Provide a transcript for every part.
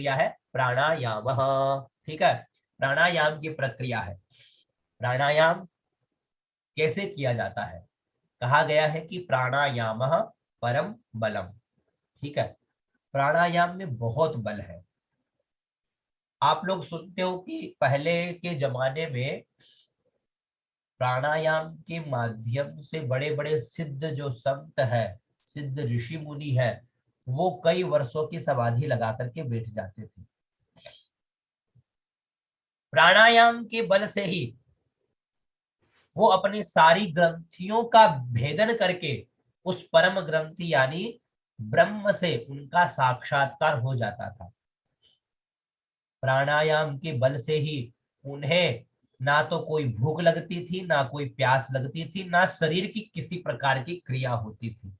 क्रिया है प्राणायाम। ठीक है, प्राणायाम की प्रक्रिया है। प्राणायाम कैसे किया जाता है? कहा गया है कि प्राणायाम परम बलम। ठीक है, प्राणायाम में बहुत बल है। आप लोग सुनते हो कि पहले के जमाने में प्राणायाम के माध्यम से बड़े बड़े सिद्ध जो संत है, सिद्ध ऋषि मुनि है, वो कई वर्षों की समाधि लगा करके बैठ जाते थे। प्राणायाम के बल से ही वो अपनी सारी ग्रंथियों का भेदन करके उस परम ग्रंथि यानी ब्रह्म से उनका साक्षात्कार हो जाता था। प्राणायाम के बल से ही उन्हें ना तो कोई भूख लगती थी, ना कोई प्यास लगती थी, ना शरीर की किसी प्रकार की क्रिया होती थी।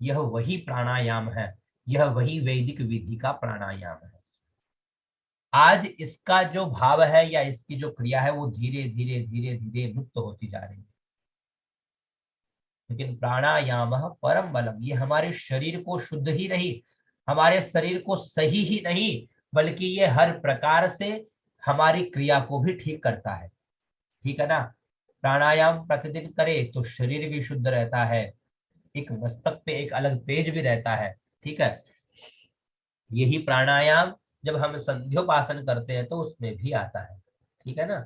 यह वही प्राणायाम है, यह वही वैदिक विधि का प्राणायाम है। आज इसका जो भाव है या इसकी जो क्रिया है वो धीरे धीरे धीरे धीरे लुप्त होती जा रही है। लेकिन प्राणायाम परम बलम, ये हमारे शरीर को शुद्ध ही नहीं, हमारे शरीर को सही ही नहीं, बल्कि ये हर प्रकार से हमारी क्रिया को भी ठीक करता है। ठीक है ना? प्राणायाम प्रतिदिन करे तो शरीर भी शुद्ध रहता है, एक मस्तक पे एक अलग तेज भी रहता है। ठीक है, यही प्राणायाम जब हम संध्योपासन करते हैं तो उसमें भी आता है। ठीक है ना?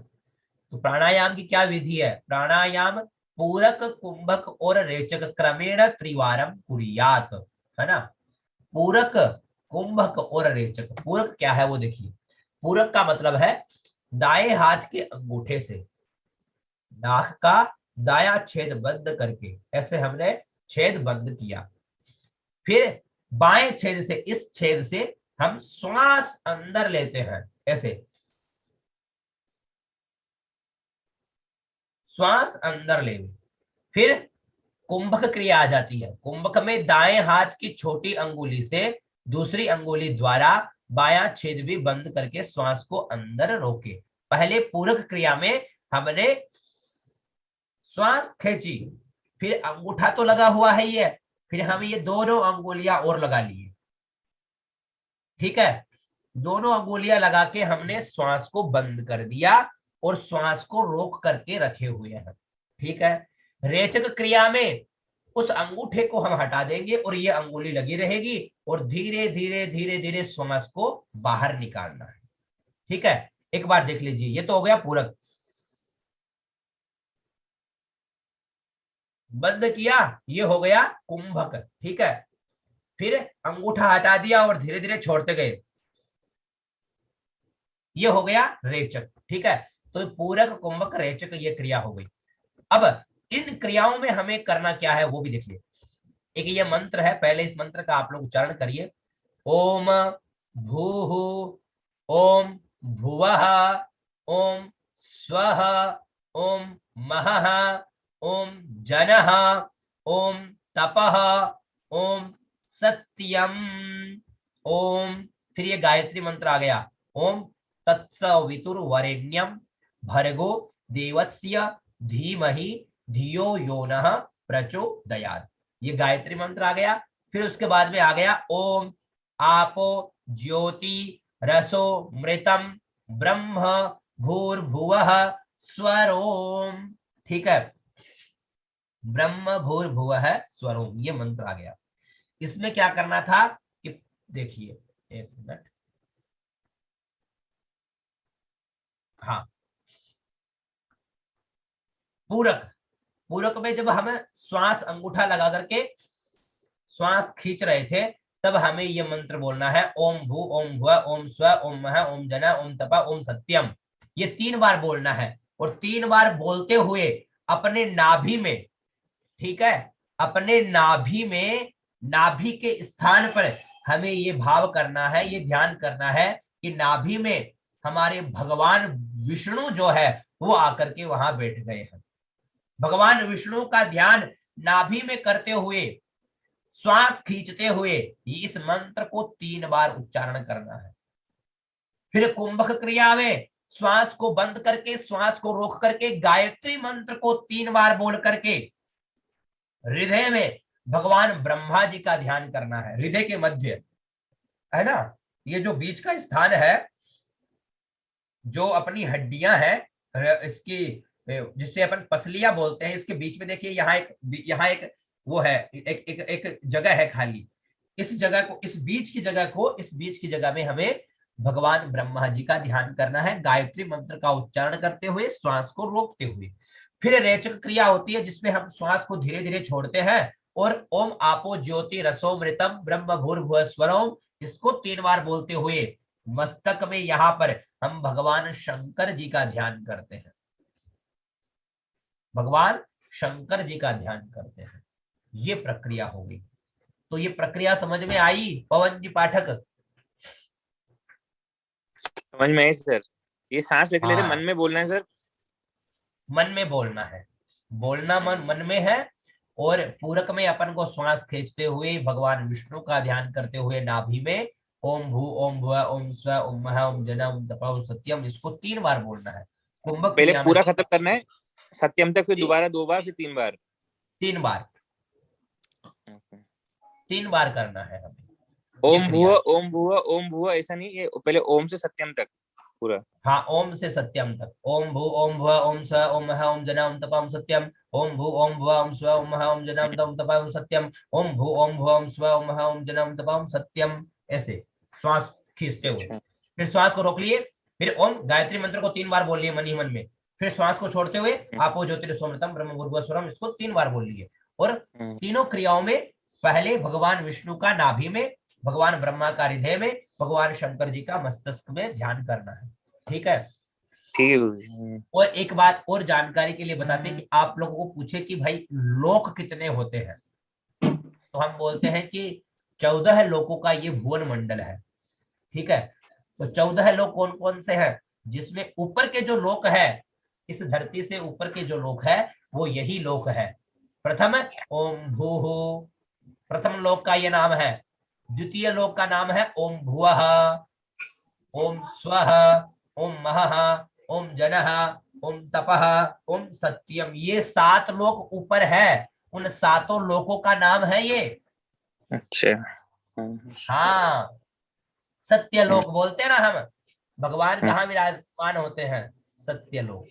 तो प्राणायाम की क्या विधि है? प्राणायाम पूरक, कुंभक और रेचक क्रमेण त्रिवारम कुरियात। है ना? पूरक, कुंभक और रेचक। पूरक क्या है वो देखिए। पूरक का मतलब है दाएं हाथ के अंगूठे से नाक का दाया छेद बंद करके ऐसे हमने छेद बंद किया, फिर बाएं छेद से, इस छेद से हम श्वास अंदर लेते हैं ऐसे, श्वास अंदर ले, फिर कुंभक क्रिया आ जाती है। कुंभक में दाएं हाथ की छोटी अंगुली से दूसरी अंगुली द्वारा बायां छेद भी बंद करके श्वास को अंदर रोके। पहले पूरक क्रिया में हमने श्वास खींची, फिर अंगूठा तो लगा हुआ है ये, फिर हम ये दोनों अंगुलियां और लगा लिए। ठीक है, दोनों अंगुलियां लगा के हमने श्वास को बंद कर दिया और श्वास को रोक करके रखे हुए हैं। ठीक है, रेचक क्रिया में उस अंगूठे को हम हटा देंगे और ये अंगुली लगी रहेगी और धीरे धीरे धीरे धीरे श्वास को बाहर निकालना है। ठीक है, एक बार देख लीजिए, ये तो हो गया पूरक। बंद किया, ये हो गया कुंभक। ठीक है, फिर अंगूठा हटा दिया और धीरे धीरे छोड़ते गए, ये हो गया रेचक। ठीक है, तो पूरक, कुंभक, रेचक ये क्रिया हो गई। अब इन क्रियाओं में हमें करना क्या है वो भी देखिए। एक ये मंत्र है, पहले इस मंत्र का आप लोग उच्चारण करिए। ओम भूः, ओम भुवः, ओम स्वः, ओम महः, ओम जनः, ओम तपः, ओम सत्यम, ओम, फिर ये गायत्री मंत्र आ गया। ओम तत्सवितुर्वरेण्यम भर्गो देवस्य धीमहि धियो यो नः प्रचोदयात्। ये गायत्री मंत्र आ गया। फिर उसके बाद में आ गया ओम आपो ज्योति रसो मृतम ब्रह्म भूर्भुवः स्वरोम। ठीक है, ब्रह्म भूर्भुवः स्वरोम, ये मंत्र आ गया। इसमें क्या करना था कि देखिए, एक मिनट, हाँ, पूरक, पूरक में जब हम श्वास अंगूठा लगा करके श्वास खींच रहे थे तब हमें ये मंत्र बोलना है। ओम भू, ओम भुव, ओम स्व, ओम मह, ओम जना, ओम तप, ओम सत्यम। ये 3 बार बोलना है और 3 बार बोलते हुए अपने नाभि में, ठीक है, अपने नाभि में, नाभि के स्थान पर हमें ये भाव करना है, ये ध्यान करना है कि नाभि में हमारे भगवान विष्णु जो है वो आकर के वहां बैठ गए हैं। भगवान विष्णु का ध्यान नाभि में करते हुए, श्वास खींचते हुए इस मंत्र को 3 बार उच्चारण करना है। फिर कुंभक क्रिया में श्वास को बंद करके, श्वास को रोक करके गायत्री मंत्र को 3 बार बोल करके हृदय में भगवान ब्रह्मा जी का ध्यान करना है, हृदय के मध्य, है ना? ये जो बीच का स्थान है, जो अपनी हड्डियां हैं इसकी, जिससे अपन पसलियां बोलते हैं, इसके बीच में देखिए यहाँ एक वो है, एक जगह है खाली। इस जगह को, इस बीच की जगह में हमें भगवान ब्रह्मा जी का ध्यान करना है, गायत्री मंत्र का उच्चारण करते हुए, श्वास को रोकते हुए। फिर रेचक क्रिया होती है जिसमें हम श्वास को धीरे धीरे छोड़ते हैं और ओम आपो ज्योति रसोमृतम ब्रह्म भूर्भुवः स्वरोम, इसको 3 बार बोलते हुए मस्तक में यहाँ पर हम भगवान शंकर जी का ध्यान करते हैं, भगवान शंकर जी का ध्यान करते हैं। ये प्रक्रिया हो गई। तो ये प्रक्रिया समझ में आई पवन जी पाठक? समझ में आई सर। ये सांस लेते लेते मन में बोलना है सर? मन में बोलना है, बोलना मन में है। और पूरक में अपन को श्वास खींचते हुए भगवान विष्णु का ध्यान करते हुए नाभि में ओम भू ओम भुव ओम स्व ओम मह ओम जन ओम तप ओम सत्यम, इसको 3 बार बोलना है। कुंभक पहले क्रिया में पूरा खत्म करना है सत्यम तक, फिर दोबारा 2 बार, फिर 3 बार। 3 बार, 3 बार करना है हमें। ओम भुव ऐसा नहीं, ये पहले ओम से सत्यम तक पूरा। हाँ, ओम से सत्यम तक। ओम भू ओम भुव ओम स्व ओम मह ओम जन ओम तप ओम सत्यम। ओम भू ओम भुव ओम स्व ओम मह ओम जन ओम तप ओम सत्यम। ओम भू ओम भुव ओम स्व ओम मह ओम जन ओम तप ओम सत्यम। ऐसे श्वास खींचते हुए फिर श्वास को रोक लिए, फिर ओम गायत्री मंत्र को 3 बार बोल लिए मन ही मन में, फिर श्वास को छोड़ते हुए आपो ज्योतिरसोमृतम ब्रह्म भूर्भुवः स्वरम, इसको 3 बार बोल लिए। और तीनों क्रियाओं में पहले भगवान विष्णु का नाभि में, भगवान ब्रह्मा का हृदय में, भगवान शंकर जी का मस्तिष्क में ध्यान करना है। ठीक है? ठीक है गुरु जी। और एक बात और जानकारी के लिए बताते हैं कि आप लोगों को पूछे कि भाई लोक कितने होते हैं, तो हम बोलते हैं कि 14 लोकों का ये भुवन मंडल है। ठीक है? तो 14 लोक कौन कौन से हैं? जिसमें ऊपर के जो लोक है, इस धरती से ऊपर के जो लोक है वो यही लोक है। प्रथम ओम भूः, प्रथम लोक का ये नाम है। द्वितीय लोक का नाम है ओम भुवः, ओम स्वः, ओम महः, ओम जनः, ओम तपः, ओम सत्यम। ये 7 लोक ऊपर है, उन 7 लोकों का नाम है ये। अच्छा। हाँ, सत्य लोक बोलते हैं ना हम, भगवान जहां विराजमान होते हैं, सत्य लोक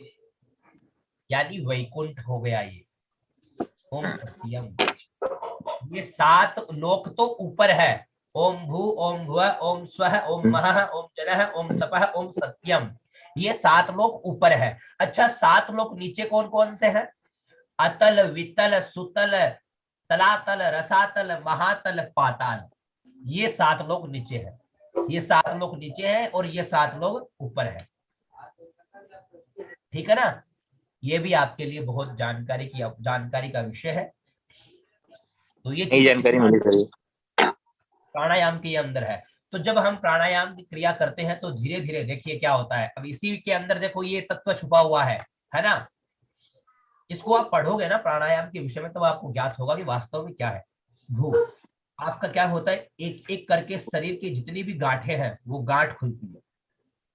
यानी वैकुंठ हो गया ये। ओम सत्यम। ये 7 लोक तो ऊपर है। ओम भू ओम भुव ओम स्वः ओम महः ओम जनः ओम तपः ओम सत्यम, ये 7 लोक ऊपर है। अच्छा, 7 लोक नीचे कौन कौन से हैं? अतल वितल सुतल तलातल रसातल महातल पाताल, ये 7 लोग नीचे है। ये 7 लोग नीचे हैं और ये 7 लोग ऊपर है। ठीक है ना? ये भी आपके लिए बहुत जानकारी का विषय है। तो ये जानकारी मिली प्राणायाम के अंदर है। तो जब हम प्राणायाम की क्रिया करते हैं तो धीरे धीरे देखिए क्या होता है। अब इसी के अंदर देखो ये तत्व छुपा हुआ है ना? इसको आप पढ़ोगे ना प्राणायाम के विषय में, तो आपको ज्ञात होगा कि वास्तव में क्या है। भू, आपका क्या होता है, एक एक करके शरीर की जितनी भी गांठें हैं वो गांठ खुलती है,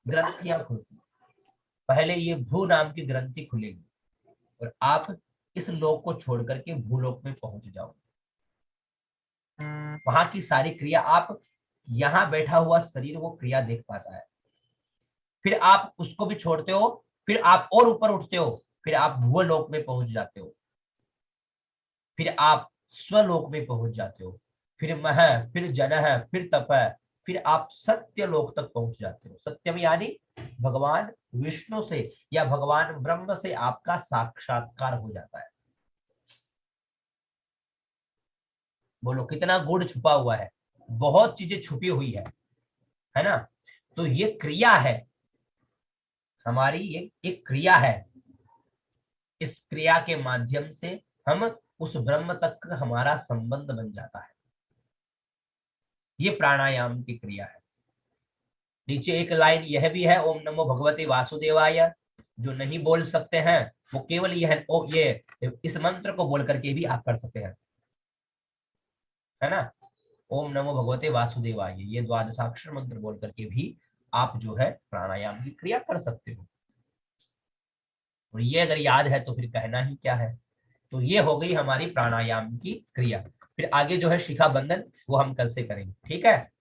ग्रंथियां खुलती है। पहले ये भू नाम की ग्रंथि खुलेगी और आप इस लोक को छोड़ करके भूलोक में पहुंच जाओगे। वहां की सारी क्रिया, आप यहाँ बैठा हुआ शरीर वो क्रिया देख पाता है। फिर आप उसको भी छोड़ते हो, फिर आप और ऊपर उठते हो, फिर आप भूलोक में पहुंच जाते हो, फिर आप स्वलोक में पहुंच जाते हो, फिर मह, फिर जनः, फिर तपः, फिर आप सत्य लोक तक पहुंच जाते हो। सत्यम यानी भगवान विष्णु से या भगवान ब्रह्म से आपका साक्षात्कार हो जाता है। बोलो कितना गुण छुपा हुआ है, बहुत चीजें छुपी हुई है ना? तो ये क्रिया है हमारी, ये एक क्रिया है। इस क्रिया के माध्यम से हम उस ब्रह्म तक हमारा संबंध बन जाता है। ये प्राणायाम की क्रिया है। नीचे एक लाइन यह भी है, ओम नमो भगवते वासुदेवाय। जो नहीं बोल सकते हैं वो केवल ये इस मंत्र को बोल करके भी आप कर सकते हैं, है ना? ओम नमो भगवते वासुदेवाय, ये द्वादशाक्षर मंत्र बोल करके भी आप जो है प्राणायाम की क्रिया कर सकते हो। और ये अगर याद है तो फिर कहना ही क्या है। तो ये हो गई हमारी प्राणायाम की क्रिया। फिर आगे जो है शिखा बंधन वो हम कल से करेंगे। ठीक है?